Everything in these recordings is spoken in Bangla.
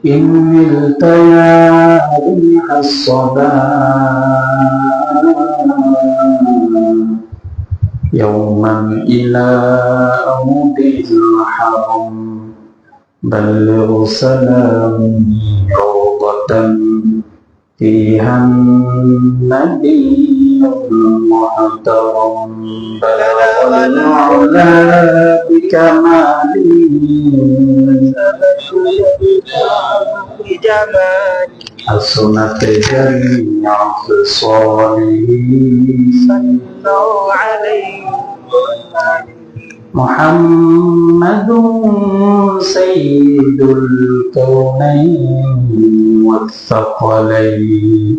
إن نلت يا ريح الصبا يوما إلى أود الحرم بلغ سلامي روضة فيها النبي المحترم بلغ العلا بكماله حسنت جميع خصاله صلوا عليه محمد سيد الكونين والثقلين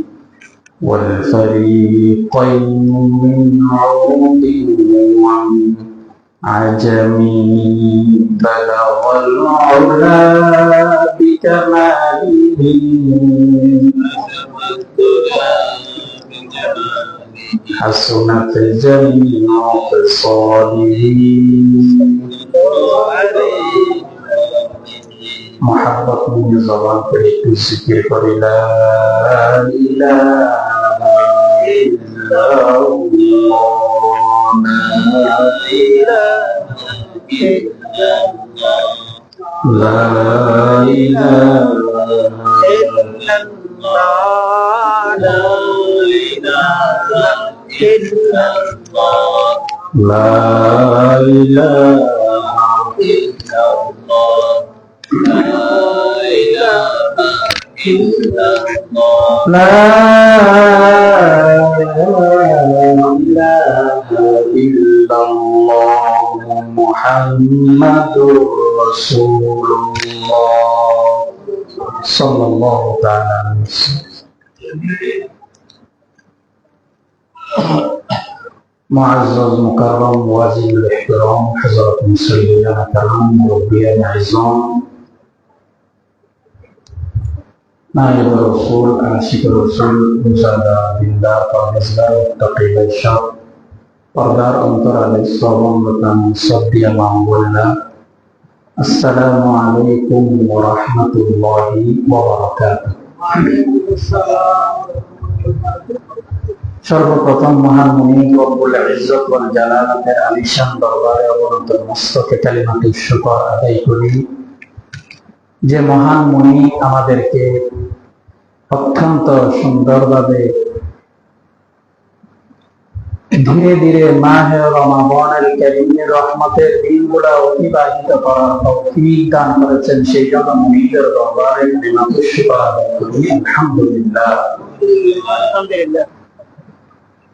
والفريقين من عود ومن عجم بلغ العلا بكماله حسنت جميع خصاله محبت من زبان پر ایک ذکر پر لا الہ الا اللہ لا الہ الا اللہ لا إله إلا الله لا إله إلا الله لا إله إلا الله محمد رسول الله صلى الله تعالى عليه وسلم معزز مكرم وازن الاحترام حضرات مسلمين الكرام مربيان العظام نائب الرسول عاشق الرسول مزادہ دیندار پرہیزگار متقی الشر پردار انتر علیہ السلام وطن صدی امام اللہ السلام علیکم ورحمۃ اللہ وبرکاتہ সর্বপ্রথম মহান মুনি রব্বুল ইজ্জত ওয়াল জালালাতের আলিশান দরবারে অবনত মস্তকে কালিমাতুশ শুকর আদায় করি যে মহান মুনি আমাদেরকে অত্যন্ত সুন্দরভাবে ধীরে ধীরে মাহে রমাদানুল কারীমের রহমতের দিনগুলো অতিবাহিত করার তৌফিক দান করেছেন, সেই জন্য মুনিদের দরবারে কালিমাতুশ শুকর আদায় করি আলহামদুলিল্লাহ।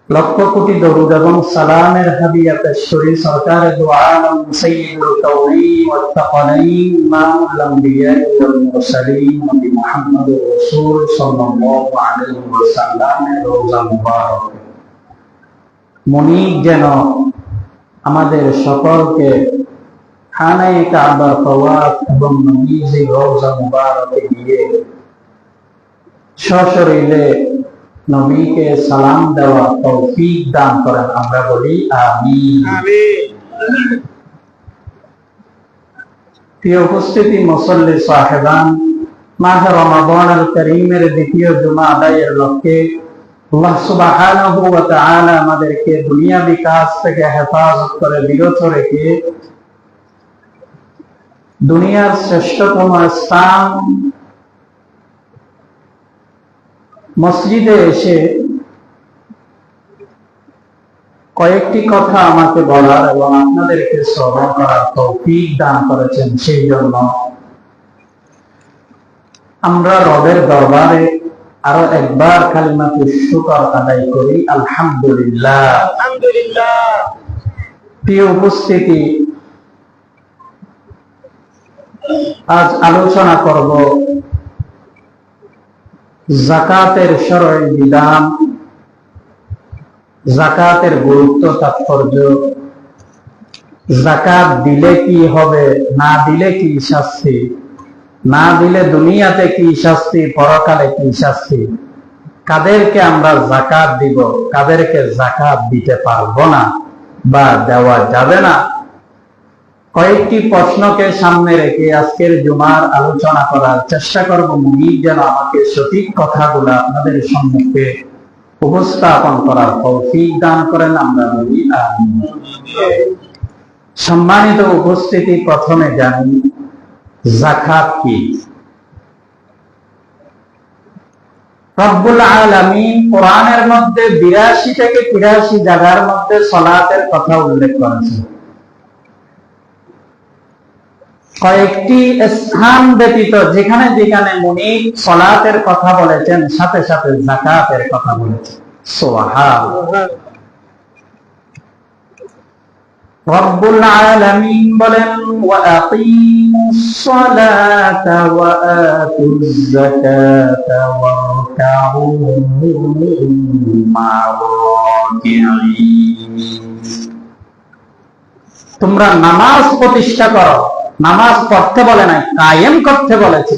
লক্ষ কোটি দরুদ এবং সালামের হাদিয়াতে শরী সরকারে দু আলম সাইয়্যিদুল কাউনাইন ওয়াত তাকালাইন ইমামুল আম্বিয়া ওয়াল মুরসালিন নবী মুহাম্মদুর রাসূল সাল্লাল্লাহু আলাইহি ওয়াসাল্লামের রওজা মুবারক মুনিব যেন আমাদের সকলকে খানায়ে কাবা তাওয়াফ এবং নবীজি রওজা মুবারকে গিয়ে সশরীরে নবীকে সালাম দেওয়া তৌফিক দান করেন, আমরা বলি আমিন। প্রিয় উপস্থিতি মুসল্লি সাহেবান, মাহে রমাদানুল কারীমের দ্বিতীয় জুমা আদায়ের লক্ষ্যে আল্লাহ সুবহানাহু ওয়া তাআলা আমাদেরকে দুনিয়াবি কাজ থেকে হেফাজত করে বিরত রেখে দুনিয়ার শ্রেষ্ঠতম স্থান মসজিদে এসে কয়েকটি কথা আমাকে বলার এবং আপনাদেরকে শ্রবণ করার তৌফিক দান করেছেন, সেই জন্য আমরা রবের দরবারে আরো একবার কালিমাতুশ শুকর আদায় করি আলহামদুলিল্লাহ। আলহামদুলিল্লাহ। প্রিয় উপস্থিতি, আজ আলোচনা করব যাকাতের শরঈ বিধান, যাকাতের গুরুত্ব তাৎপর্য, যাকাত দিলে কি হবে, না দিলে কি শাস্তি, না দিলে দুনিয়াতে কি শাস্তি, পরকালে কি শাস্তি, কাদেরকে আমরা যাকাত দিব, কাদেরকে যাকাত দিতে পারবো না বা দেওয়া যাবে না, কয়েকটি প্রশ্নকে সামনে রেখে আজকের জুমার আলোচনা করার চেষ্টা করব। মুনির যেন আমাকে সঠিক কথাগুলো আপনাদের সম্মুখে উপস্থাপন করার তৌফিক দান করেন, আমরা বলি আমিন। সম্মানিত উপস্থিতি, প্রথমে জানি যাকাত কি। রব্বুল আলামিন কোরআনের মধ্যে 82 থেকে 83 জায়গার মধ্যে সালাতের কথা উল্লেখ করেছেন। কয়েকটি স্থান ব্যতীত যেখানে যেখানে মুনির সালাতের কথা বলেছেন, সাথে সাথে যাকাতের কথা বলেছেন। সুবহানাল্লাহ। রব্বুল আলামিন বলেন, ওয়া আকিমুস সালাতা ওয়া আতুজ যাকাতা ওয়ারকাউ মা'আর-রাকিঈন। তোমরা নামাজ প্রতিষ্ঠা করো। নামাজ পড়তে বলে নাই, কায়েম করতে বলেছে।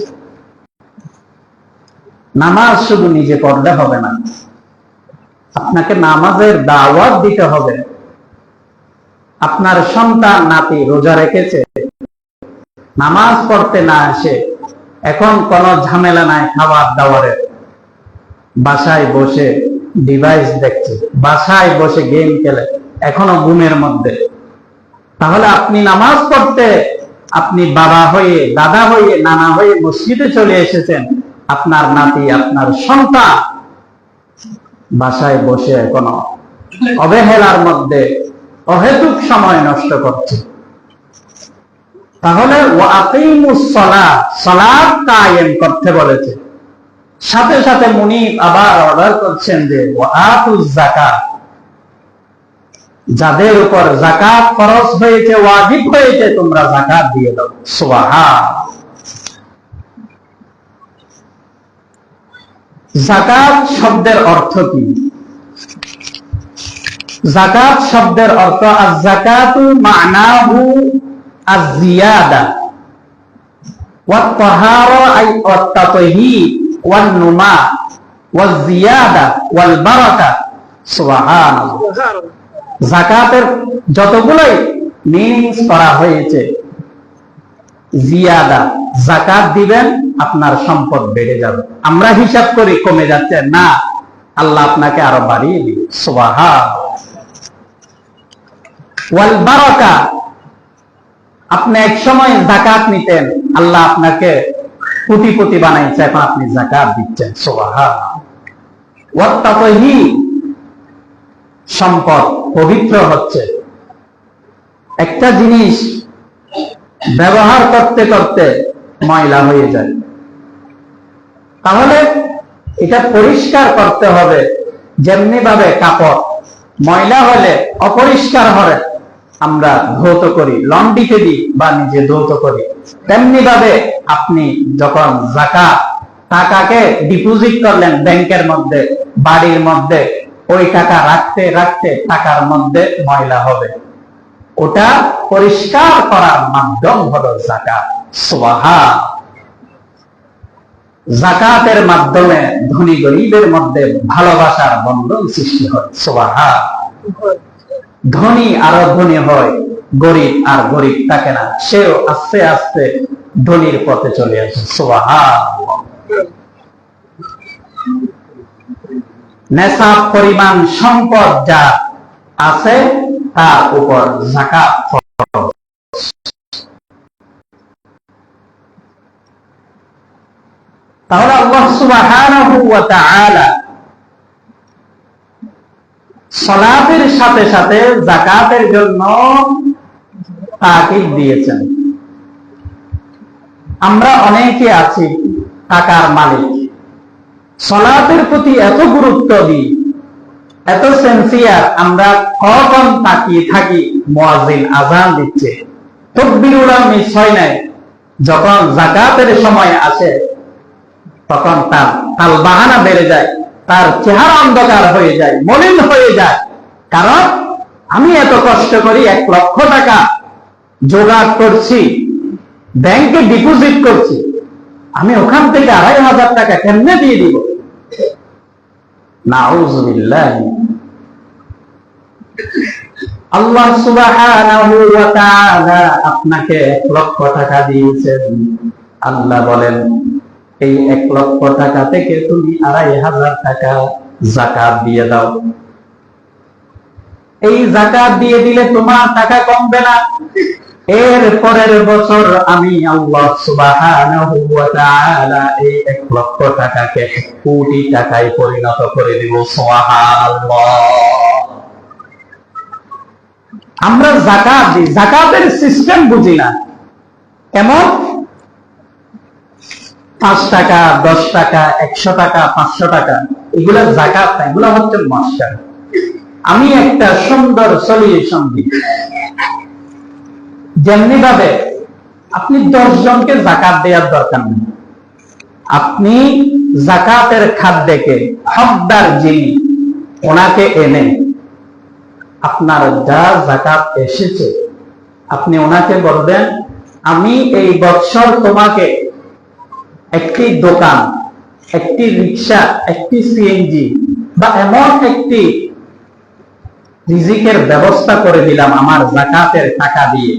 নামাজ শুধু নিজে পড়লে হবে না, আপনাকে নামাজের দাওয়াত দিতে হবে। আপনার সন্তান নাতি রোজা রেখেছে, নামাজ পড়তে না আসে, এখন কোনো ঝামেলা নাই খাবার দাবারের, বাসায় বসে ডিভাইস দেখছে, বাসায় বসে গেম খেলে, এখনো ঘুমের মধ্যে। তাহলে আপনি নামাজ পড়তে, আপনি বাবা হয়ে, দাদা হয়ে, নানা হয়ে মসজিদে চলে এসেছেন, আপনার নাতি, আপনার সন্তান বাসায় বসে এখনো অবহেলার মধ্যে অহেতুক সময় নষ্ট করছে। তাহলে ওয়া আকিমুস সালাত, সালাত কায়েম করতে বলেছে। সাথে সাথে মুনিব আবার অর্ডার করছেন যে ওয়া আতুজ যাকাত, যাদের উপর যাকাত ফরজ হয়েছে, ওয়াজিব হয়েছে, তোমরা যাকাত দিয়ে দাও। সুবহানাল্লাহ। যাকাত শব্দের অর্থ কি? যাকাত শব্দের অর্থ আয-যাকাতু মা'নাহু আয-জিয়াদা ওয়া তাহারা আই ওয়াত-তাতহীর ওয়ান-নুমা ওয়াজ-জিয়াদা ওয়াল-বারাকা। সুবহানাল্লাহ। যাকাতের যতগুলোই মিনিংস করা হয়েছে, জিয়াদা, যাকাত দিবেন আপনার সম্পদ বেড়ে যাবে। আমরা হিসাব করি কমে যাচ্ছে, না, আল্লাহ আপনাকে আরো বাড়িয়ে দিবে। সুবহানাল্লাহ। ওয়াল বারাকা, আপনি এক সময় যাকাত নিতেন, আল্লাহ আপনাকে কোটিপতি বানাইছে, এখন আপনি যাকাত দিচ্ছেন। সুবহানাল্লাহ। ওয়াত তাতহীর, সম্পদ পবিত্র হচ্ছে। একটা জিনিস ব্যবহার করতে করতে ময়লা হয়ে যায়, তাহলে এটা পরিষ্কার করতে হবে। যেমনি ভাবে কাপড় ময়লা হলে, অপরিষ্কার হলে আমরা ধৌত করি, লন্ড্রিতে দিই বা নিজে ধৌত করি, তেমনি ভাবে আপনি যখন যাকাত টাকাকে ডিপোজিট করলেন ব্যাংকের মধ্যে, বাড়ির মধ্যে, ওই টাকা রাখতে রাখতে টাকার মধ্যে ময়লা হবে, ওটা পরিষ্কার করার মাধ্যম হলো যাকাত। সুবহানাল্লাহ। যাকাতের মাধ্যমে ধনী গরিবের মধ্যে ভালোবাসার বন্ধন সৃষ্টি হয়। সুবহানাল্লাহ। ধনী আরো ধনী হয়, গরিব আর গরিব থাকে না, সেও আস্তে আস্তে ধনীর পথে চলে আসে। সুবহানাল্লাহ। নেশাব পরিমাণ সম্পদ যা আছে তার উপর যাকাত ফরজ। তাহলে আল্লাহ সুবহানাহু ওয়া তাআলা সালাতের সাথে সাথে যাকাতের জন্য তাকিদ দিয়েছেন। আমরা অনেকে আছি টাকার মালিক, সালাতের প্রতি এত গুরুত্ব দিই, এত সেন্সিয়ার, আমরা কখন তাকিয়ে থাকি মুয়াজ্জিন আযান দিচ্ছে, তাকবীরুল মিস হয় নাই, যখন যাকাতের সময় আসে তখন তার তালবাহানা বেড়ে যায়, তার চেহারা অন্ধকার হয়ে যায়, মলিন হয়ে যায়। কারণ আমি এত কষ্ট করি, 1 লক্ষ টাকা জোগাড় করছি, ব্যাংকে ডিপোজিট করছি, আমি ওখান থেকে 2500 টাকা কেমনে দিয়ে দিব? নাউযুবিল্লাহ। আল্লাহ সুবহানাহু ওয়া তাআলা আপনাকে 1 লক্ষ টাকা দিয়েছেন। আল্লাহ বলেন এই 1 লক্ষ টাকা থেকে তুমি 2,500 টাকা যাকাত দিয়ে দাও। এই যাকাত দিয়ে দিলে তোমার টাকা কমবে না। এর পরের বছর আমি আল্লাহ সুবহানাহু ওয়া তাআলা এই 1 লক্ষ টাকাকে 1 কোটি টাকায় পরিণত করে দিব। সুবহানাল্লাহ। আমরা যাকাত দিই, যাকাতের সিস্টেম বুঝি না। কেমন? 5 টাকা, 10 টাকা, 100 টাকা, 500 টাকা, এগুলা যাকাত না, এগুলা হচ্ছে মাস্টার। আমি একটা সুন্দর সলিউশন দিই। যেমনি ভাবে আপনি 10 জনকে যাকাত দেওয়ার দরকার নেই। আপনি যাকাতের খাদ্যকে হকদার যিনি ওনাকে এনে আপনার যা যাকাত এসেছে আপনি ওনাকে বলবেন, আমি এই বছর তোমাকে একটি দোকান, একটি রিক্সা, একটি সিএনজি বা এমন একটি রিজিকের ব্যবস্থা করে দিলাম আমার যাকাতের টাকা দিয়ে।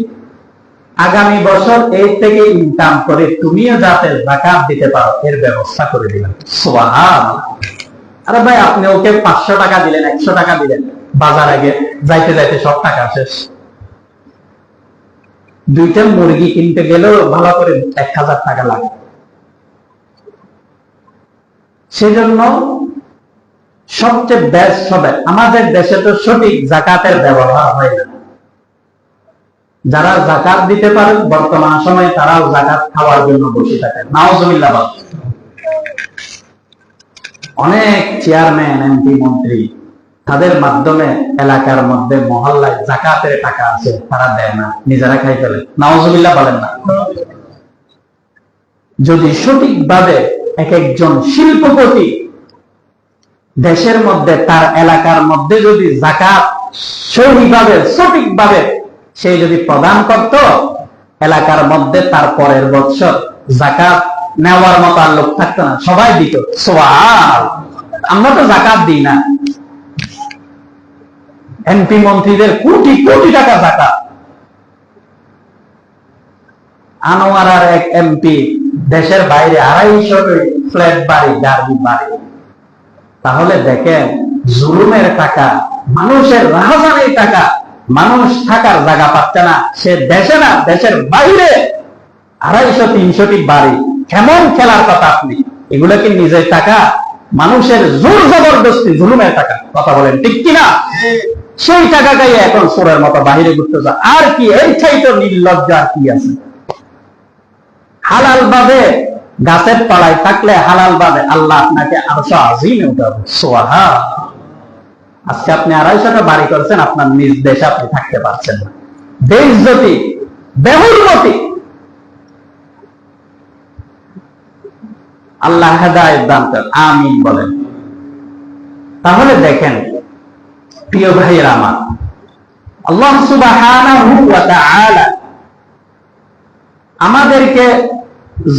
আগামী বছর এর থেকে ইনকাম করে তুমিও যাতে যাকাত দিতে পারো এর ব্যবস্থা করে দিলাম। সুবহানাল্লাহ। আরে ভাই, আপনি ওকে 500 টাকা দিলেন, 100 টাকা দিলেন, বাজার আগে যাইতে যাইতে সব টাকা শেষ। 2টা মুরগি কিনতে গেলেও ভালো করে 1,000 টাকা লাগে। সেজন্য সবচেয়ে বেস্ট হবে, আমাদের দেশে তো সঠিক যাকাতের ব্যবহার হয় না। যারা যাকাত দিতে পারে বর্তমান সময়ে তারাও যাকাত খাওয়ার জন্য বসে থাকে। নাউজুবিল্লাহ। অনেক চেয়ারম্যান, এমপি, মন্ত্রী তাদের মাধ্যমে এলাকার মধ্যে মহল্লায় যাকাতের টাকা আছে, তারা দেয় না, নিজেরা খাই ফেলে। নাউজুবিল্লাহ বলেন না। যদি সঠিকভাবে এক একজন শিল্পপতি দেশের মধ্যে তার এলাকার মধ্যে যদি যাকাত সঠিকভাবে সঠিকভাবে সে যদি প্রদান করত, এলাকার মধ্যে তার পরের বছর যাকাত নেওয়ার মতো আর লোক থাকতো না, সবাই দিত। সুবহানাল্লাহ। আমরা তো যাকাত দিই না। এমপি মন্ত্রীদের কোটি কোটি টাকা যাকাত। আনোয়ারার এক এমপি দেশের বাইরে 250 ফ্ল্যাট বাড়ি, গাড়ি বাড়ি। তাহলে দেখেন, জুলুমের টাকা, মানুষের রাহাজানির টাকা, মানুষ থাকার জায়গা পাচ্ছে না, সে দেশে না দেশের বাইরে 250-300টি বাড়ি। কেমন খেলার কথা আপনি? এগুলো কি নিজের টাকা? মানুষের জোর জবরদস্তি জুলুমের টাকা। কথা বলেন ঠিক কিনা? সেই টাকাটাই এখন চোরের মতো বাহিরে ঘুরতে যায়। আর কি এই চাইতে নির্লজ্জ আর কি আছে? হালাল ভাবে গাছের তলায় থাকলে হালাল ভাবে আল্লাহ আপনাকে আরশ আজিমে উঠাবে। সুবহানাল্লাহ। আজকে আপনি 250টা বাড়ি করছেন, আপনার নিজ দেশে আপনি থাকতে পারছেন না। বেইজ্জতি, বেহুরমতি। আল্লাহ হেদায়েত দান করেন, আমিন বলেন। তাহলে দেখেন প্রিয় ভাইয়েরা আমার, আল্লাহ সুবহানাহু ওয়া তাআলা আমাদেরকে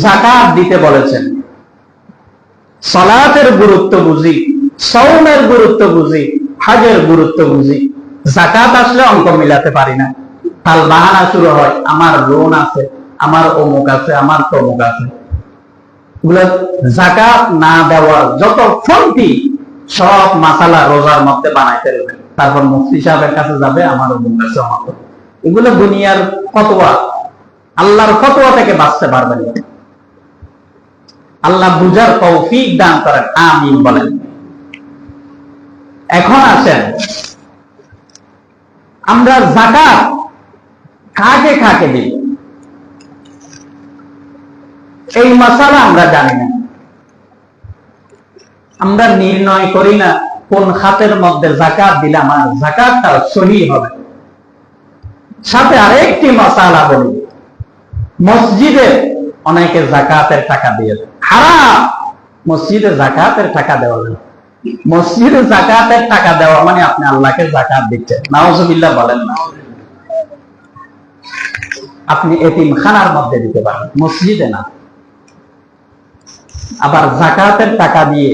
যাকাত দিতে বলেছেন। সালাতের গুরুত্ব বুঝি, সাওমের গুরুত্ব বুঝি, হজের গুরুত্ব বুঝি, যাকাত আসলে অঙ্ক মিলাতে পারি না। তাল বাহানা শুরু হয়, আমার লোন আছে, আমার অমুক আছে, আমার তমুক আছে। যাকাত না দেওয়ার যত ফন্দি সব মাসালা রোজার মধ্যে বানাই ফেলবে। তারপর মুফতি সাহেবের কাছে যাবে, আমার অমুক আছে, আমার। এগুলো দুনিয়ার ফতোয়া, আল্লাহর ফতোয়া থেকে বাঁচতে পারবেন। আল্লাহ বুঝার তৌফিক দান করেন, আমিন বলেন। এখন আসেন, আমরা যাকাত কাকে কাকে দিই এই মাসালা আমরা জানি না। আমরা নির্ণয় করি না কোন খাতের মধ্যে যাকাত দিলে আমার যাকাতটা সহি হবে। সাথে আরেকটি মাসালা বলি, মসজিদে অনেকে যাকাতের টাকা দিয়ে হারাম। মসজিদে যাকাতের টাকা দেওয়া যায়। মসজিদে যাকাতের টাকা দেওয়া মানে আপনি আল্লাহকে যাকাত দিচ্ছেন। নাউজুবিল্লাহ বলেন না। আপনি এতিমখানার মধ্যে দিতে পারেন, মসজিদে না। আবার যাকাতের টাকা দিয়ে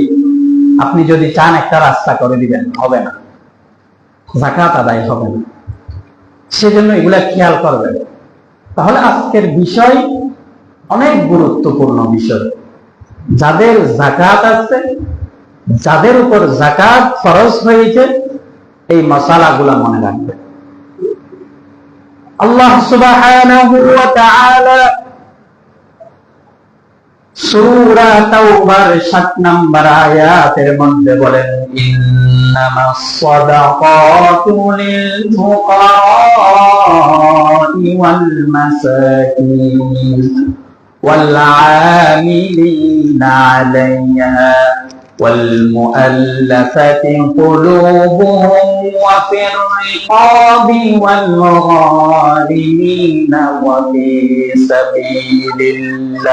আপনি যদি চান একটা রাস্তা করে দিবেন, হবে না, যাকাত আদায় হবে না। সেজন্য এগুলা খেয়াল করবেন। তাহলে আজকের বিষয় অনেক গুরুত্বপূর্ণ বিষয়। যাদের যাকাত আছে, যাদের উপর যাকাত ফরজ হয়েছে, এই মাসালাগুলা মনে রাখবেন। আল্লাহ সুবহানাহু ওয়া তাআলা সূরা তাওবার 7 নম্বর আয়াতের মধ্যে বলেন, ইন্নামাস সাদাকাতু লিল ফুকারা'i ওয়াল মাসাকিন ওয়াল আমিলিনা আলাইহা ওয়াল মুআল্লাফাতি কুলুবুহুম ওয়া ফির রিকাবি ওয়াল মুগহারিমিনা ওয়া ফি সাবিলিল্লাহ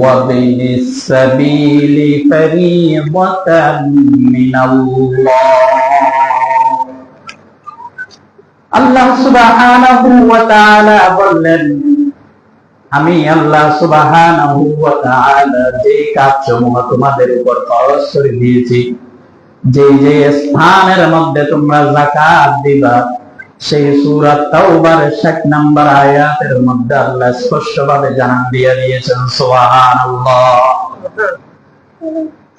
وابن السبيل فريضة من الله। আল্লাহ সুবহানাহু ওয়া তাআলা বললেন, আমি আল্লাহ সুবহানাহু ওয়া তাআলা যে কাজসমূহ তোমাদের উপর ফরজ করে দিয়েছি, যে যে স্থানের মধ্যে তোমরা যাকাত দিবা, সেই সূরা তাওবার 7 নম্বর আয়াতের মধ্যে আল্লাহ স্পষ্টভাবে জানান দিয়ে দিয়েছেন। সুবহানাল্লাহ।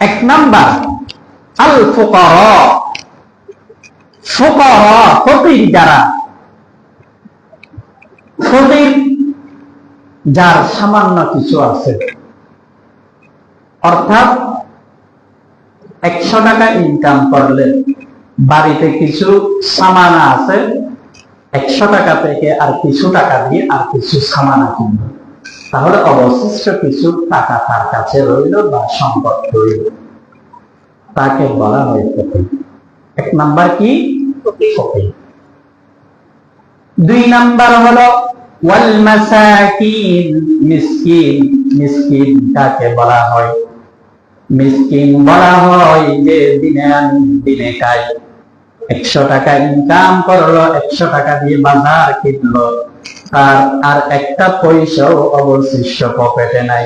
1 নাম্বার আল ফুকারা, ফুকারা ফকির যারা, ফকির যার সামান্য কিছু আছে, অর্থাৎ 100 টাকা ইনকাম করলে বাড়িতে কিছু সামানা আছে, 100 টাকা থেকে আর কিছু টাকা দিয়ে আর কিছু সামানা কিনবে, তাহলে অবশিষ্ট কিছু টাকা তার কাছে রইল বা সম্পদ রইল, তাকে বলা হয় ফকির। 1 নাম্বার কি? ফকির। 2 নাম্বার হলো ওয়াল মাসাকিন, মিসকিন। মিসকিন কাকে বলা হয়? মিসকিন বলা হয় যে দিনে আনি দিনে খায়, 100 টাকা ইনকাম করলো, 100 টাকা দিয়ে বাজার কিনলো, তার আর একটা পয়সাও অবশিষ্ট পকেটে নাই,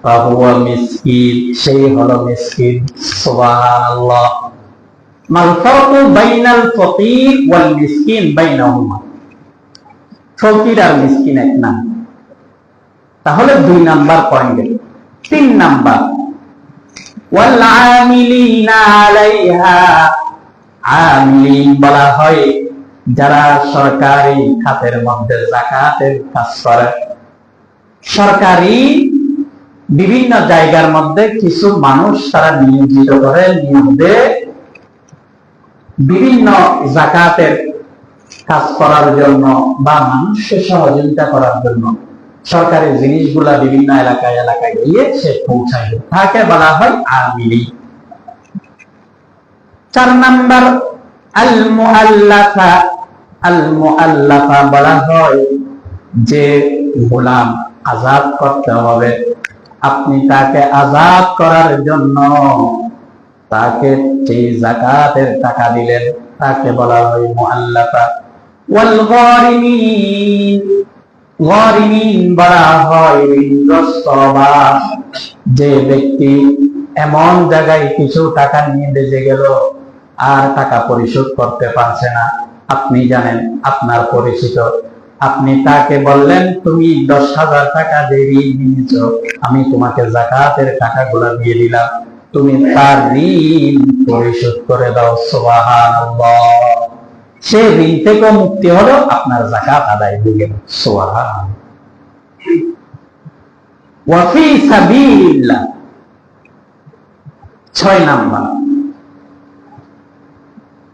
ফাহুয়া মিসকিন, সেই হলো মিসকিন। সুবহানাল্লাহ। মাল ফারকু বাইনাল ফকির ওয়াল মিসকিন বাইনাহুমা, ফকির আর মিসকিন এক না। তাহলে 2 নাম্বার পয়েন্ট। 3 নাম্বার ওয়াল আমিলিনা আলাইহা, আমিলিন বলা হয় যারা সরকারি খাতের মধ্যে যাকাতের কাজ করে। সরকারি বিভিন্ন জায়গার মধ্যে কিছু মানুষ তারা নিয়োজিত করে, নিয়োগ দেয় বিভিন্ন যাকাতের কাজ করার জন্য বা মানুষকে সহযোগিতা করার জন্য। সরকারি জিনিসগুলা বিভিন্ন এলাকায় এলাকায় গিয়ে সে পৌঁছায়, তাকে বলা হয় আমিলি। 4 নাম্বার আল মুআল্লাফা, আল মুআল্লাফা বলা হয় যে গোলাম আজাদ করতে হবে, আপনি তাকে আজাদ করার জন্য তাকে যে যাকাতের টাকা দিলেন, তাকে বলা হয় মুআল্লাফা। ওয়াল গারিমিন, গারিমিন বলা হয় ঋণগ্রস্ত বা যে ব্যক্তি এমন জায়গায় কিছু টাকা নিয়ে বেঁচে গেল আর টাকা পরিশোধ করতে পারছে না, আপনি জানেন আপনার পরিচিত, আপনি তাকে বললেন তুমি 10,000 টাকা দিয়ে ঋণ নিয়েছো, আমি তোমাকে যাকাতের টাকাগুলো দিয়ে দিলাম, তুমি তার ঋণ পরিশোধ করে দাও। সুবহানাল্লাহ। সে ঋণ থেকে মুক্তি হলো, আপনার যাকাত আদায় হয়ে গেল। সুবহানাল্লাহ। ওয়া ফি সাবিলিল্লাহ, 6 নাম্বার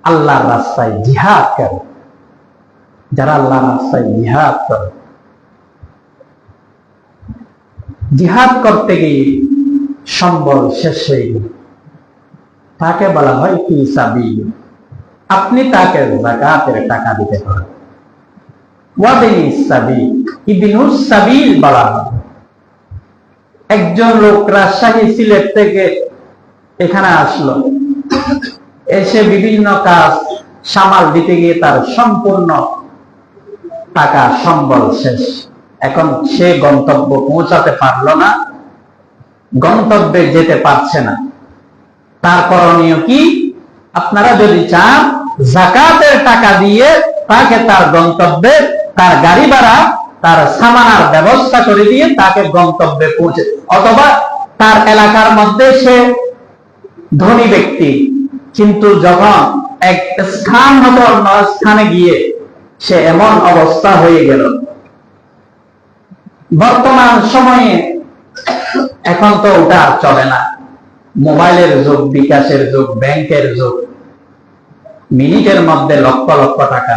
আল্লাহর রাস্তায় জিহাদ করে। যারা আল্লাহর রাস্তায় জিহাদ করে, জিহাদ করতে গিয়ে সম্বল শেষ হয়ে গেল, তাকে বলা হয় ফি সাবিল, আপনি তাকে যাকাতের টাকা দিতে পারেন। ওয়া বিনিস সাবিল, ইবনুস সাবিল বলা হয় একজন লোক রাজশাহী সিলেট থেকে এখানে আসলো, এসে বিভিন্ন কাজ সামাল দিতে গিয়ে তার সম্পূর্ণ টাকা সম্বল শেষ, এখন সে গন্তব্য পৌঁছাতে পারলো না, গন্তব্যে যেতে পারছে না, তার করণীয় কি? আপনারা যদি চান যাকাতের টাকা দিয়ে তাকে তার গন্তব্যে তার গাড়ি ভাড়া তার সামানার ব্যবস্থা করে দিয়ে তাকে গন্তব্যে পৌঁছে, অথবা তার এলাকার মধ্যে সে ধনী ব্যক্তি, কিন্তু যখন এক স্থান হতো অন্য স্থানে গিয়ে সে এমন অবস্থা হয়ে গেল। বর্তমান সময়ে এখন তো ওটা আর চলে না, মোবাইলের যুগ, বিকাশের যুগ, ব্যাংকের যুগ। মিনিটের মধ্যে লক্ষ লক্ষ টাকা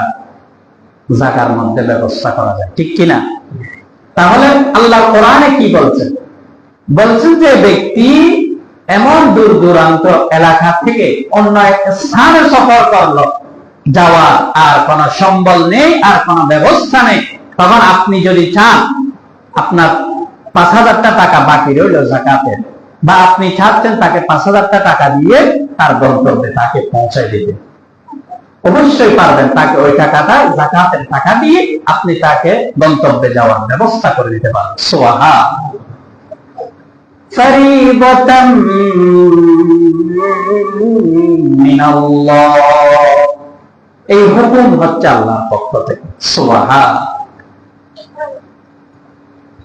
জাকার মধ্যে ব্যবস্থা করা যায়, ঠিক কিনা? তাহলে আল্লাহ কোরআনে কি বলছেন? বলছেন যে ব্যক্তি এমন দূর দূরান্ত এলাকা থেকে অন্য এক স্থানে সফর করলো, যাওয়ার আর কোন সম্বল নেই, আর কোন ব্যবস্থা নেই, তখন আপনি যদি চান আপনার 5,000 টাকা বাকি রইল জাকাতের, বা আপনি চাচ্ছেন তাকে 5,000 টাকা দিয়ে তার গন্তব্যে তাকে পৌঁছায় দিতে, অবশ্যই পারবেন। তাকে ওই টাকাটা জাকাতের টাকা দিয়ে আপনি তাকে গন্তব্যে যাওয়ার ব্যবস্থা করে দিতে পারবেন। সুবহান ফরিদাতাম মিনাল্লাহ, এই হুকুম হচ্ছে আল্লাহর পক্ষ থেকে। সুবহান।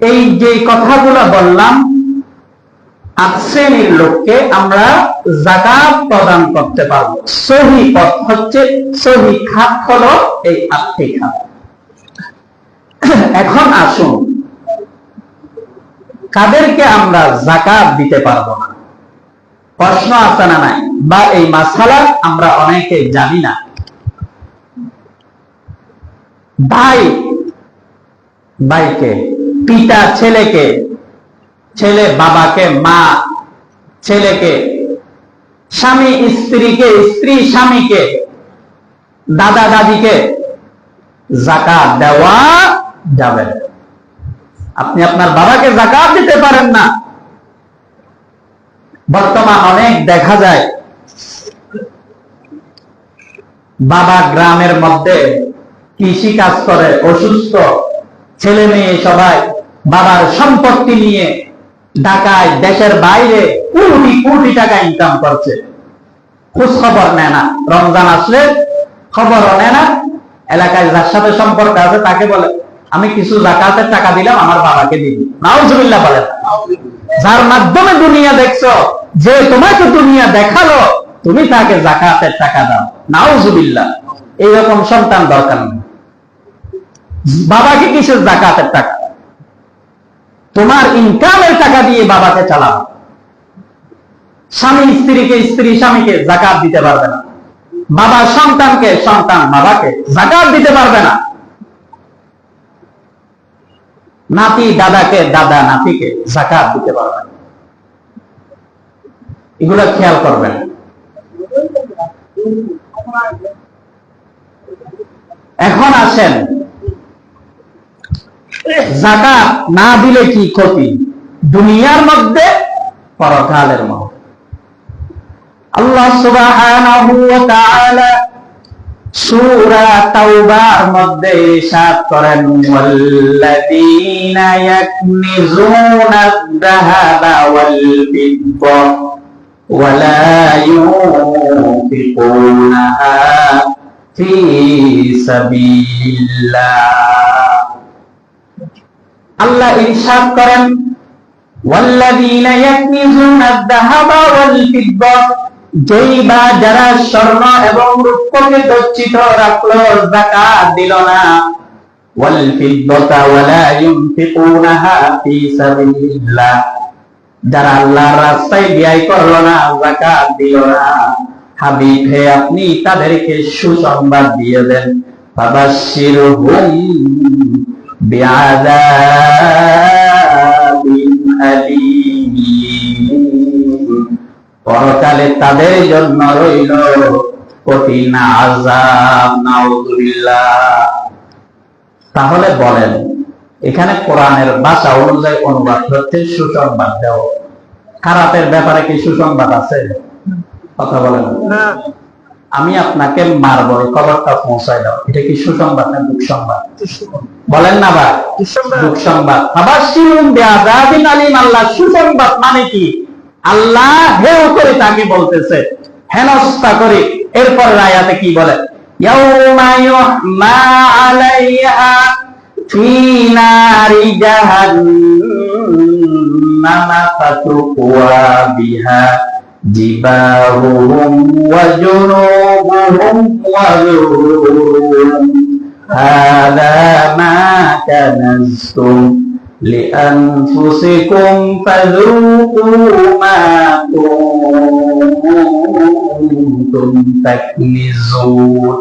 এই যে কথাগুলো বললাম, 8 শ্রেণীর লোককে আমরা যাকাত প্রদান করতে পারবো। সহি পথ হচ্ছে, সহি খাত হলো এই 8টি খাত। এখন আসুন, কাদেরকে আমরা যাকাত দিতে পারবো না? প্রশ্ন আছে না নাই? বা এই মাসালা আমরা অনেকে জানি না। ভাই ভাইকে, পিতা ছেলেকে, ছেলে বাবাকে, মা ছেলেকে, স্বামী স্ত্রীকে, স্ত্রী স্বামীকে, দাদা দাদিকে যাকাত দেওয়া যাবে। আপনি আপনার বাবাকে যাকাত দিতে পারেন না। বর্তমান অনেক দেখা যায় বাবা গ্রামের মধ্যে কৃষি কাজ করে, অসুস্থ, ছেলে মেয়ে সবাই বাবার সম্পত্তি নিয়ে ঢাকায়, দেশের বাইরে কোটি কোটি টাকা ইনকাম করছে, খোঁজ খবর নেয় না। রমজান আসলে খবরও নেয় না। এলাকায় যার সাথে সম্পর্ক আছে তাকে বলে, আমি কিছু যাকাতের টাকা দিলাম, আমার বাবাকে দিবি। নাউজুবিল্লাহ বলেন। যার মাধ্যমে দুনিয়া দেখছো, যে তোমাকে দুনিয়া দেখালো, তুমি তাকে যাকাতের টাকা দাও। নাউজুবিল্লাহ। এইরকম সন্তান দরকার নেই। বাবাকে কিসের যাকাতের টাকা? তোমার ইনকামের টাকা দিয়ে বাবাকে চালাও। স্বামী স্ত্রীকে, স্ত্রী স্বামীকে যাকাত দিতে পারবে না। বাবা সন্তানকে, সন্তান বাবাকে যাকাত দিতে পারবে না। নাতি দাদাকে, দাদা নাতিকে যাকাত দিতে পারবে না। এগুলো খেয়াল করবেন। এখন আসেন, যাকাত না দিলে কি ক্ষতি দুনিয়ার মধ্যে, পরকালের মধ্যে? আল্লাহ সুবহানাহু ওয়া তাআলা সূরা তাওবার মধ্যে ইরশাদ করেন, ওয়াল্লাযীনা ইয়াকনিজুনা আয-যাহাবা ওয়াল ফিদ্দা ওয়া লা ইউনফিকুনাহা ফী সাবিলিল্লাহ। আল্লাহ ইরশাদ করেন, ওয়াল্লাযীনা ইয়াকনিজুনা আয-যাহাবা ওয়াল ফিদ্দা, যেই বা যারা স্বর্ণ এবং রূপকে গচ্ছিত রাখলো, যাকাত দিল না, ওয়াল ফিদ্দাতা ওয়া লা ইউনফিকুনাহা ফী সাবিলিল্লাহ, যারা আল্লাহর রাস্তায় ব্যয় করলো না, যাকাত দিল না, হাবিব হে আপনি তাদেরকে সুসংবাদ দিয়ে দেন, ফাবাশশিরহুম বিআযাবিন আলীম, পরকালে তাদের জন্য রইল কঠিন আযাব। নাউযুবিল্লাহ। তাহলে বলেন, এখানে কোরআনের ভাষা অনুযায়ী অনুবাদ হচ্ছে সুসংবাদ দেও। খারাপের ব্যাপারে কি সুসংবাদ আছে? কথা বলেন না। আমি আপনাকে মারবো, খবরটা পৌঁছায় দাও, এটা কি সুসংবাদ না দুঃখ সংবাদ? বলেন না ভাই, দুঃখ সংবাদ। ফাবাশশিরহুম বিআযাবিন আলীম, আল্লাহ সুসংবাদ মানে কি? আল্লাহ হেয় করে তাকে বলতেছে, হেনস্থা করে। এরপর আয়াতে কি বলে? ইয়াউমা ইউহমা আলাইহা ফি নারি জাহান্নামা ফাতুকওয়া বিহা জিবাহুহুম ওয়া জুনুবুহুম ওয়া যুহুরুহুম হাযা মা কানাজতুম লিআনফুসিকুম ফাযূকূ মা কুনতুম তাকনিজুন।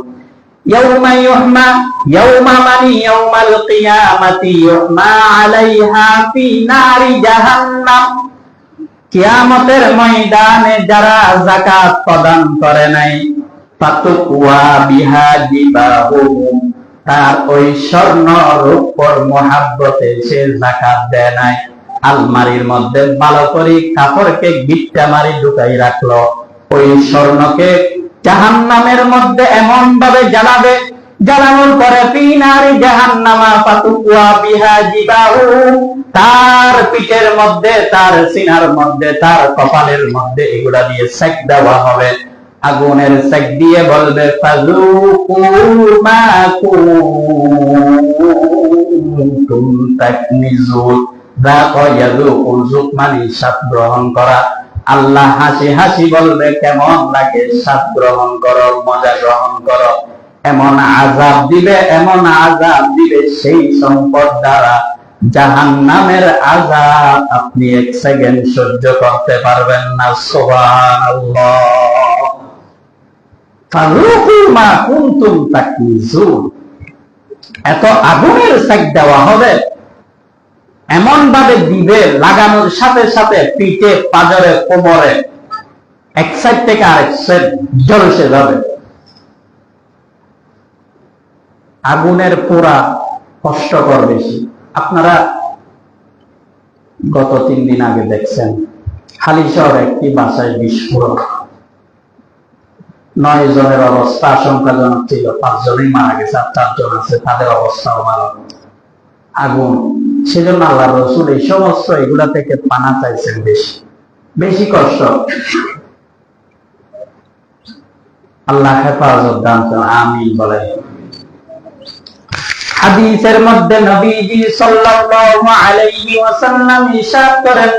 ইয়াউমা ইউহমা, ইয়াউমা মানি ইয়াউমাল কিয়ামাতি, ইউহমা আলাইহা ফি নারি জাহান্নাম, কিয়ামতের ময়দানে যারা যাকাত প্রদান করে নাই, ফাতুকওয়া বিহা জিবাহুহুম, তার ওই স্বর্ণ রূপর মহাব্বতে সে যাকাত দেয় নাই, আলমারির মধ্যে ভালো করে কাপড়কে গিট্টা মারি ঢুকাই রাখলো, ওই স্বর্ণকে জাহান্নামের মধ্যে এমন ভাবে জ্বালাবে, জ্বালানোর পরে ফি নারি জাহান্নামা ফাতুকওয়া বিহা জিবাহুহুম, তার পিঠের মধ্যে, তার সিনার মধ্যে, তার কপালের মধ্যে এগুলা দিয়ে সেক দেওয়া হবে, আগুনের সেক দিয়ে বলবে ফাযূকূ মা কুনতুম তাকনিজুন। যাকা ইয়াযূকুল যুক মানে স্বাদ গ্রহণ করা। আল্লাহ হাসি হাসি বলবে কেমন লাগে, স্বাদ গ্রহণ করো, মজা গ্রহণ করো। এমন আযাব দিবে, এমন আযাব দিবে সেই সম্পদ দ্বারা জাহান্নামের আযাব আপনি এক সেকেন্ড সহ্য করতে পারবেন না। সুবহানাল্লাহ। ফাযূকূ মা কুনতুম তাকনিজুন, এত আগুনের সেক দেওয়া হবে, এমন ভাবে দিবে, লাগানোর সাথে সাথে পিঠে, পাঁজরে, কোমরে, এক সাইড থেকে আরেক সাইড জ্বলসে যাবে। আগুনের পোড়া কষ্টকর বেশি। আপনারা গত 3 দিন আগে দেখছেন হালিশহর একটি বাসায় বিস্ফোরণ, 9 জনের অবস্থা আশঙ্কাজনক ছিল, 5 জনই মারা গেছে, আর 4 জন আছে তাদের অবস্থাও ভালো। আগুন, সেজন্য আল্লাহ রাসূল এই সমস্ত এগুলা থেকে পানা চাইছেন, বেশি বেশি কষ্ট। আল্লাহ হেফাজত দান করেন, আমিন বলেন। হাদিসের মধ্যে নবীজি সাল্লাল্লাহু আলাইহি ওয়াসাল্লাম ইরশাদ করেন,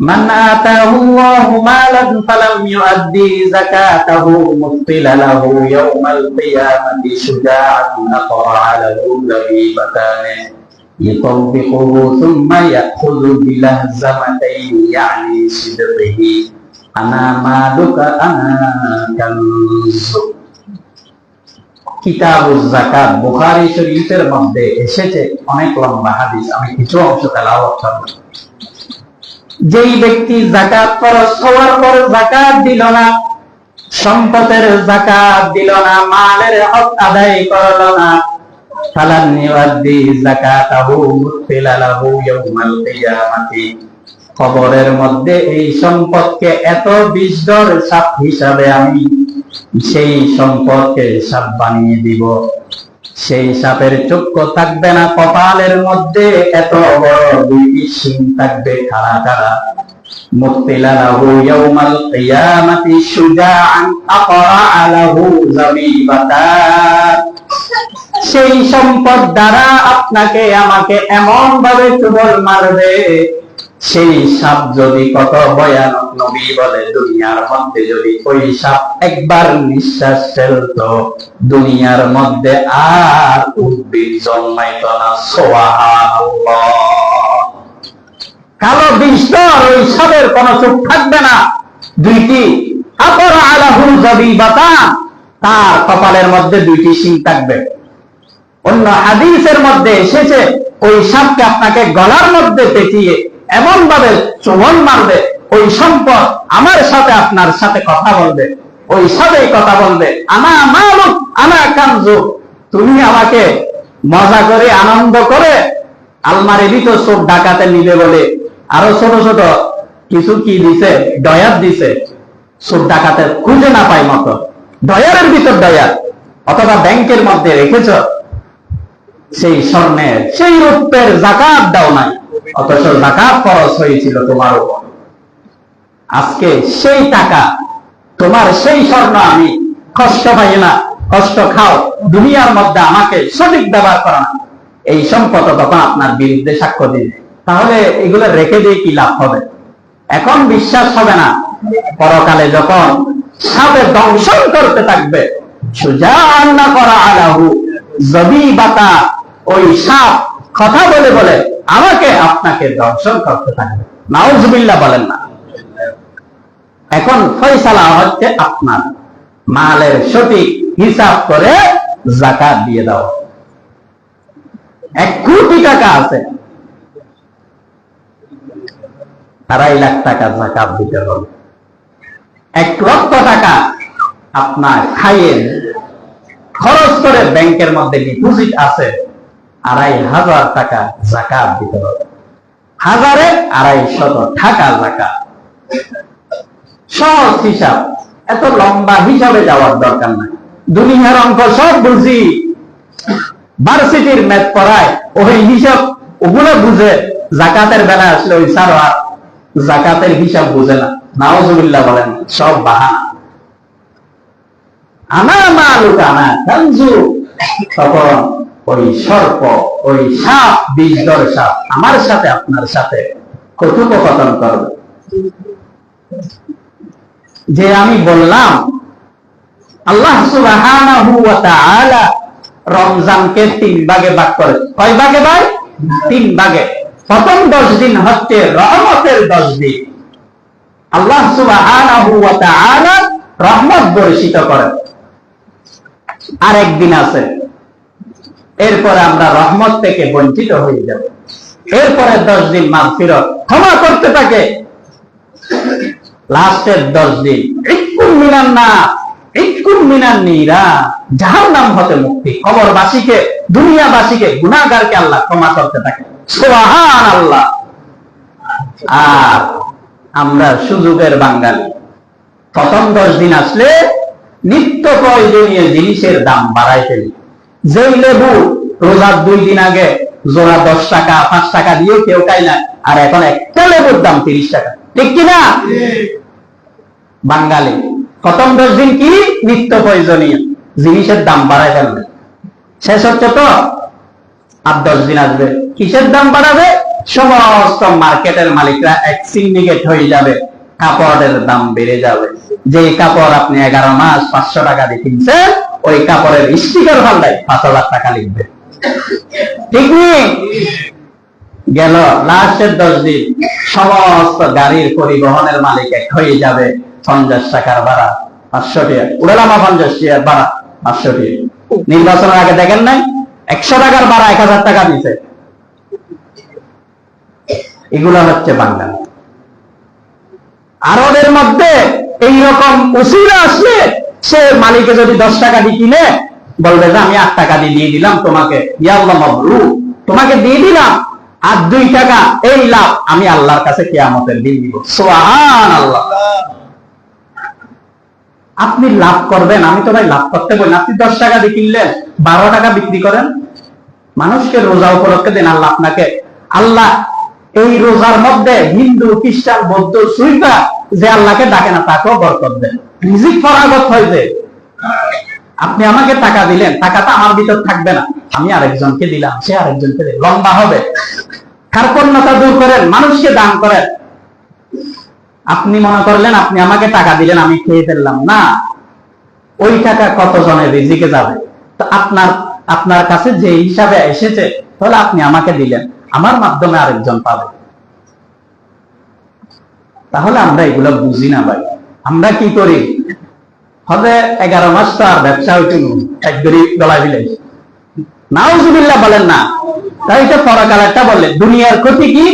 মান আতাহু আল্লাহু মালান ফালাম ইউআদ্দি যাকাতাহু মুফতিলা লাহু ইয়াউমাল কিয়ামাতি শুজাআন aqra'a lahu zabibatan yutawbiquhu thumma ya'khudhu bilahzamatayn ya'ni sidqihi ana maluka ana kanzuk। কিতাবুজ যাকাত বুখারী শরীফের মধ্যে এসেছে, অনেক লম্বা হাদিস, আমি কিছু অংশ তেলাওয়াত করব। যেই ব্যক্তি যাকাত ফরজ হওয়ার পর যাকাত দিল না, সম্পদের যাকাত দিল না, মালের হক আদায় করল না, ফালান ইউআদ্দি যাকাতাহু মুফতিলা লাহু ইয়াউমাল কিয়ামাতি, কবরের মধ্যে এই সম্পদকে এত বিষধর সাপ হিসাবে আমি সেই সম্পদকে সাপ বানিয়ে দিব। সেই সাপের চক্ষু থাকবে না, কপালের মধ্যে এত বড় 2টি শিং থাকবে, খাড়া খাড়া। মুফতিলা লাহু ইয়াউমাল কিয়ামাতি শুজাআন aqra'a lahu zabibatan, সেই সম্পদ দ্বারা আপনাকে আমাকে এমন ভাবে চুবল মারবে, সেই সাপ যদি কত ভয়ানক, নবী বলে দুনিয়ার মধ্যে যদি ওই সাপ একবার নিঃশ্বাস ফেলতো, দুনিয়ার মধ্যে আর উদ্ভিদ জন্মাইত না। সুবহানাল্লাহ। কালো বিষধর ওই সাপের কোনো চোখ থাকবে না, 2টি aqra'a lahu zabibatan, তার কপালের মধ্যে 2টি শিং থাকবে। অন্য হাদিসের মধ্যে এসেছে ওই সাপকে আপনাকে গলার মধ্যে পেঁচিয়ে এমন ভাবে চুবল মারবে, ওই সম্পদ আমার সাথে আপনার সাথে কথা বলবে, ওই সাথেই কথা বলবে, আনা মালুক আনা কানজুক, তুমি আমাকে মজা করে আনন্দ করে আলমারির ভিতর চোর ডাকাতে নিবে বলে আরো ছোট ছোট কিছু কি দিছে, ডয়ার দিছে, চোর ডাকাতে খুঁজে না পায় মতো ডয়ারের ভিতর ডয়ার, অথবা ব্যাংকের মধ্যে রেখেছ সেই স্বর্ণের, সেই রূপের যাকাত দাও নাই, অথচ যাকাত খরচ হয়েছিল তোমার উপর। আজকে সেই টাকা, তোমার সেই স্বর্ণ আমি কষ্ট পাই না, কষ্ট খাও, দুনিয়ার মধ্যে আমাকে সঠিক ব্যবহার করো না, এই সম্পদ তখন আপনার বিরুদ্ধে সাক্ষ্য দিবে। তাহলে এগুলো রেখে দিয়ে কি লাভ হবে? এখন বিশ্বাস হবে না, পরকালে যখন সাপে দংশন করতে থাকবে, সুজান না করা আলাহু, যদি বাতা ওই সাপ কথা বলে বলে আমাকে আপনাকে দংশন করতে থাকবে। নাউজুবিল্লাহ বলেন না। এখন ফয়সালা হচ্ছে আপনার মালের সঠিক হিসাব করে যাকাত দিয়ে দাও। 1 কোটি টাকা আছে, 2.5 লাখ টাকা যাকাত দিতে হবে। 1 লক্ষ টাকা আপনার খাইয়ে খরচ করে ব্যাংকের মধ্যে ডিপোজিট আছে, 2,500 টাকা যাকাত দিতে হবে। 1,250 টাকা যাকাত। সহজ হিসাব, এত লম্বা হিসাবে যাওয়ার দরকার নাই। দুনিয়ার অঙ্ক সব বুঝি, ভার্সিটির ম্যাথ পড়ায় ওই হিসাব ওগুলো বুঝে, যাকাতের বেলা আসলে ওই স্যার আর যাকাতের হিসাব বুঝে না। নাউজুবিল্লাহ বলেন, সব বাহানা। আনা মালুক আনা কানজু, তখন ওই সর্প, ওই সাপ, বিষধর সাপ আমার সাথে আপনার সাথে কথোপকথন করবে যে আমি বললাম আল্লাহ সুবহানাহু ওয়া তাআলা রমজানকে 3 ভাগে ভাগ করে। কয় ভাগে ভাই? 3 ভাগে। প্রথম 10 দিন হচ্ছে রহমতের 10 দিন, আল্লাহ সুবহানাহু ওয়া তাআলা রহমত বর্ষিত করেন। আর একদিন আছে, এরপরে আমরা রহমত থেকে বঞ্চিত হয়ে যাব। এরপরে 10 দিন মাগফিরাত, ক্ষমা করতে থাকে। লাস্টের 10 দিন ইকুম মিনান নার, ইকুম মিনান নিরা, জাহান্নাম হতে মুক্তি। কবরবাসীকে, দুনিয়াবাসীকে, গুনাহগারকে আল্লাহ ক্ষমা করতে থাকে। সুবহানাল্লাহ। আর আমরা সুযোগের বাঙালি, প্রথম 10 দিন আসলে নিত্য প্রয়োজনীয় জিনিসের দাম বাড়াই ফেলি। যেই লেবু রোজার 2 দিন আগে জোড়া 10 টাকা 5 টাকা দিয়ে কেউ খায় না, আর এখন একটা লেবুর দাম 30 টাকা, ঠিক কিনা? বাঙালি প্রথম 10 দিন কি নিত্য প্রয়োজনীয় জিনিসের দাম বাড়াই ফেলবে। শেষ হচ্ছে তো আর 10 দিন আসবে, কিসের দাম বাড়াবে? সমস্ত মার্কেটের মালিকরা এক সিন্ডিকেট হয়ে যাবে, কাপড়ের দাম বেড়ে যাবে। যে কাপড় আপনি 11 মাস 500 টাকা দিয়ে কিনছেন, ওই কাপড়ের স্টিকার ফালদায় 5,000 টাকা লিখবে, ঠিক নেই? গেল লাস্টের 10 দিন সমস্ত গাড়ির পরিবহনের মালিক এক হয়ে যাবে, 50 টাকার ভাড়া 500 টাকা, উড়ালামা 50 টাকার ভাড়া 500 টাকা। নির্বাচনের আগে দেখেন নাই 100 টাকার ভাড়া 1000 টাকা দিছে। এগুলো হচ্ছে বাঙালি। আরবের মধ্যে এইরকম উসিলা আসলে সে মালিকে যদি 10 টাকা দিয়ে কিনে, বলবে যে আমি 8 টাকা দিয়ে দিলাম তোমাকে, ইয়া আল্লাহ মাবরুক, তোমাকে দিয়ে দিলাম, আর 2 টাকা এই লাভ আমি আল্লাহর কাছে কিয়ামতের দিন দিব। সুবহানাল্লাহ। আপনি লাভ করবেন, আমি তো ভাই লাভ করতে বলি না। আপনি 10 টাকা দিয়ে কিনলেন, 12 টাকা বিক্রি করেন, মানুষকে রোজা উপলক্ষে দেন, আল্লাহ আপনাকে, আল্লাহ এই রোজার মধ্যে হিন্দু, খ্রিস্টান, বৌদ্ধ, সুইফা যে আল্লাহকে ডাকে না, তাকেও বরকত দেন। রিজিক ফরাগত হয়েছে। আপনি আমাকে টাকা দিলেন, টাকাটা আমার ভিতর থাকবে না, আমি আরেকজনকে দিলাম, সে আরেকজনকে দিল, লম্বা হবে। কার্পণ্যতা দূর করেন, মানুষকে দান করেন। আপনি মনে করলেন আপনি আমাকে টাকা দিলেন, আমি খেয়ে ফেললাম না, ওই টাকা কতজনের রিজিকে যাবে? তো আপনার কাছে যে হিসাবে এসেছে, তাহলে আপনি আমাকে দিলেন, আমার মাধ্যমে আরেকজন পাবে। তাহলে আমরা এগুলো বুঝি না ভাই। আমরা কি করি? হবে 11 মাস তো আর ব্যবসা হইতে একদরই গলায় দিলে, নাউজুবিল্লাহ বলেন না। তাই এটা পরকালেরটা বললেন, দুনিয়ার ক্ষতি কি?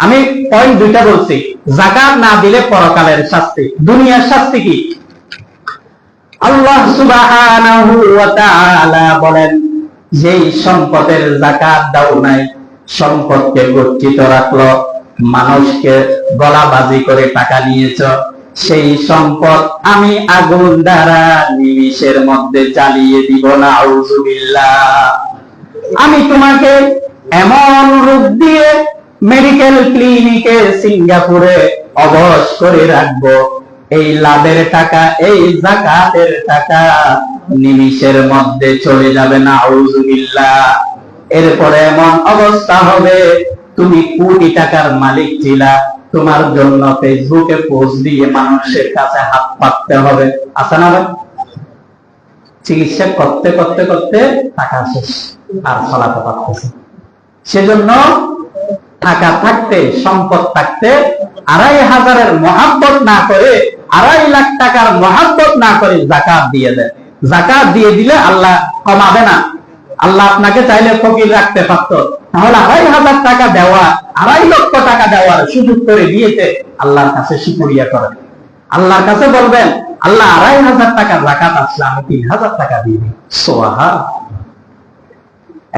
আমি পয়েন্ট 2টা বলছি। যাকাত না দিলে পরকালের শাস্তি, দুনিয়ার শাস্তি কি? আল্লাহ সুবহানাহু ওয়া তাআলা বলেন, যেই সম্পদের যাকাত দাও নাই, সম্পদকে গচ্ছিত রাখলো, মানুষকে গলাবাজি করে টাকা নিয়েছ, সেই সম্পদ আমি আগুন দ্বারা নিমিষের মধ্যে জ্বালিয়ে দিব। নাউজুবিল্লাহ। আমি তোমাকে এমন রূপ দিয়ে মেডিকেল ক্লিনিকে সিঙ্গাপুরে অবশ করে রাখবো, এই লাভের টাকা, এই যাকাতের টাকা নিমিষের মধ্যে চলে যাবে, নাউযুবিল্লাহ। এরপরে এমন অবস্থা হবে, তুমি কোটি টাকার মালিক ছিলা, তোমার জন্য ফেসবুকে পোস্ট দিয়ে মানুষের কাছে হাত পাততে হবে, আছে না ভাই? চিকিৎসা করতে করতে করতে টাকা শেষ, আর চলাতে পারতেছে। সেজন্য টাকা থাকতে, সম্পদ থাকতে ২৫০০০-এর মহাব্বত না করে, ২.৫ লাখ টাকার মহাব্বত না করে যাকাত দিয়ে দেন। যাকাত দিয়ে দিলে আল্লাহ কমাবে না। আল্লাহ আপনাকে চাইলে ফকির রাখতে পারত, তাহলে ২৫০০০ টাকা দেওয়া, ২.৫ লক্ষ টাকা দেওয়ার সুযোগ করে দিয়েছে। আল্লাহর কাছে শুকরিয়া করেন, আল্লাহর কাছে বলবেন, আল্লাহ ২৫০০০ টাকা যাকাত আসলে আমি ৩০০০ টাকা দিয়ে দিই। সুবহান।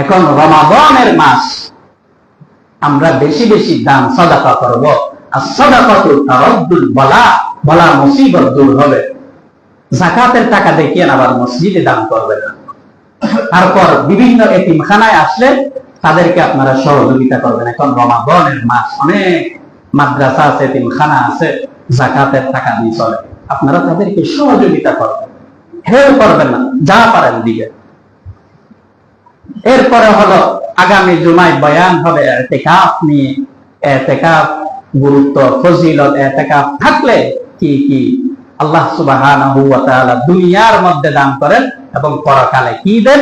এখন রমাদানের মাস, আমরা বেশি বেশি দান সাদাকা করব। আর সাদাকাতু তারাদ্দুল বালা, বালা মুসিবত দূর হবে। যাকাতের টাকা দেখিয়ে আবার মসজিদে দান করবেন না। তারপর বিভিন্ন এতিমখানায় আসলে তাদেরকে আপনারা সহযোগিতা করবেন। এখন রমাদানের মাস, অনেক মাদ্রাসা আছে, এতিমখানা আছে, যাকাতের টাকা দিয়ে চলে, আপনারা তাদেরকে সহযোগিতা করবেন, হেল্প করবেন না, যা পারেন দিবেন। এরপরে হলো আগামী জুমায় বয়ান হবে ইতিকাফ নিয়ে। ইতিকাফ গুরুত্ব, ফজিলত, ইতিকাফ থাকলে কি কি আল্লাহ সুবহানাহু ওয়া তাআলা দুনিয়ার মধ্যে দান করেন এবং পরকালে কি দেন,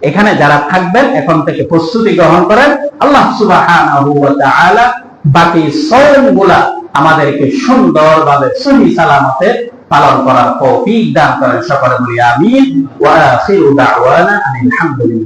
এখানে যারা থাকবেন এখন থেকে প্রস্তুতি গ্রহণ করেন। আল্লাহ সুবহানাহু ওয়া তাআলা বাকি সওমগুলা আমাদেরকে সুন্দরভাবে সহি সালামতে পালন করার তৌফিক দান করেন। সকলে বলি আমিন। ওয়া আখিরু দাওয়ানা আলহামদুলিল্লাহ।